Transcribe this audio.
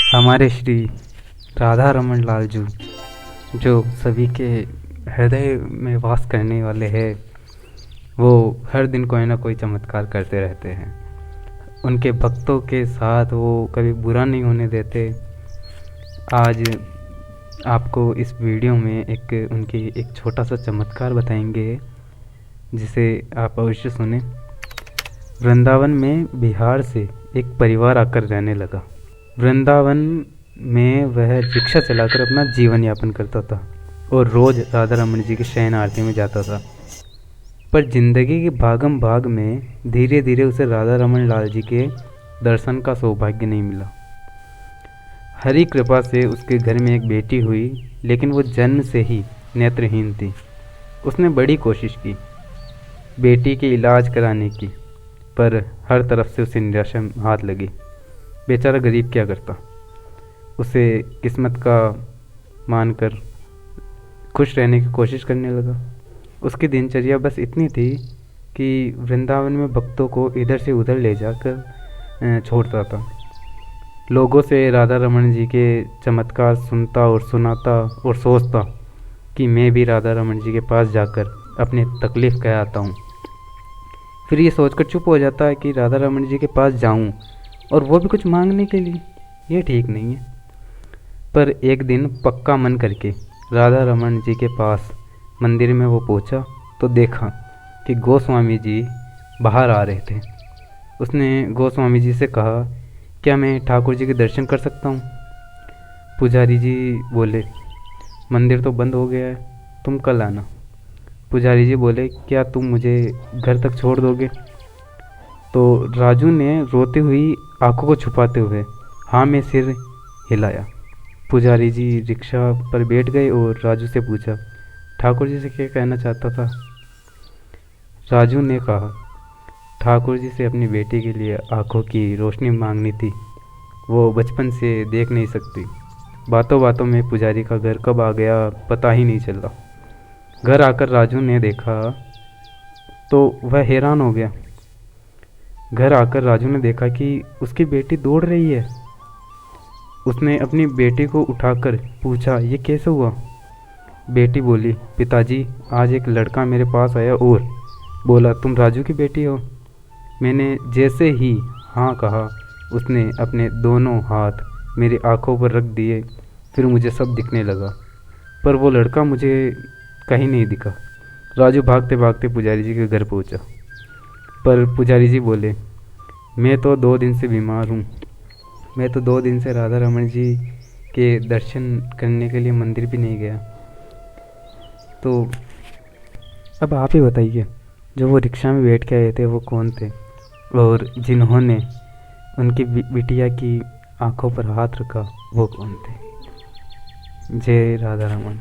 हमारे श्री राधा रमन लाल जी, जो सभी के हृदय में वास करने वाले हैं, वो हर दिन कोई ना कोई चमत्कार करते रहते हैं। उनके भक्तों के साथ वो कभी बुरा नहीं होने देते। आज आपको इस वीडियो में उनकी एक छोटा सा चमत्कार बताएंगे, जिसे आप अवश्य सुने। वृंदावन में बिहार से एक परिवार आकर रहने लगा। वृंदावन में वह रिक्शा चलाकर अपना जीवन यापन करता था और रोज़ राधा रमन जी के शयन आरती में जाता था। पर जिंदगी की भागम भाग में धीरे धीरे उसे राधा रमन लाल जी के दर्शन का सौभाग्य नहीं मिला। हरी कृपा से उसके घर में एक बेटी हुई, लेकिन वो जन्म से ही नेत्रहीन थी। उसने बड़ी कोशिश की बेटी के इलाज कराने की, पर हर तरफ से उसे निराशा हाथ लगी। बेचारा गरीब क्या करता। उसे किस्मत का मानकर खुश रहने की कोशिश करने लगा। उसकी दिनचर्या बस इतनी थी कि वृंदावन में भक्तों को इधर से उधर ले जाकर छोड़ता था। लोगों से राधा रमन जी के चमत्कार सुनता और सुनाता और सोचता कि मैं भी राधा रमन जी के पास जाकर अपनी तकलीफ़ कह आता हूँ। फिर ये सोचकर चुप हो जाता है कि राधा रमन जी के पास जाऊँ, और वो भी कुछ मांगने के लिए। ये ठीक नहीं है। पर एक दिन पक्का मन करके राधा रमन जी के पास मंदिर में वो पहुंचा तो देखा कि गोस्वामी जी बाहर आ रहे थे। उसने गोस्वामी जी से कहा, क्या मैं ठाकुर जी के दर्शन कर सकता हूँ? पुजारी जी बोले, मंदिर तो बंद हो गया है, तुम कल आना। पुजारी जी बोले, क्या तुम मुझे घर तक छोड़ दोगे? तो राजू ने रोती हुई आंखों को छुपाते हुए हाँ में सिर हिलाया। पुजारी जी रिक्शा पर बैठ गए और राजू से पूछा, ठाकुर जी से क्या कहना चाहता था? राजू ने कहा, ठाकुर जी से अपनी बेटी के लिए आंखों की रोशनी मांगनी थी। वो बचपन से देख नहीं सकती। बातों बातों में पुजारी का घर कब आ गया पता ही नहीं चला। घर आकर राजू ने देखा तो वह हैरान हो गया। घर आकर राजू ने देखा कि उसकी बेटी दौड़ रही है। उसने अपनी बेटी को उठाकर पूछा, ये कैसे हुआ? बेटी बोली, पिताजी आज एक लड़का मेरे पास आया और बोला तुम राजू की बेटी हो। मैंने जैसे ही हाँ कहा, उसने अपने दोनों हाथ मेरी आंखों पर रख दिए। फिर मुझे सब दिखने लगा, पर वो लड़का मुझे कहीं नहीं दिखा। राजू भागते भागते पुजारी जी के घर पहुंचा, पर पुजारी जी बोले, मैं तो 2 दिन से बीमार हूँ। मैं तो 2 दिन से राधा रमन जी के दर्शन करने के लिए मंदिर भी नहीं गया। तो अब आप ही बताइए, जो वो रिक्शा में बैठ के आए थे वो कौन थे, और जिन्होंने उनकी बिटिया की आंखों पर हाथ रखा वो कौन थे? जय राधा रमन।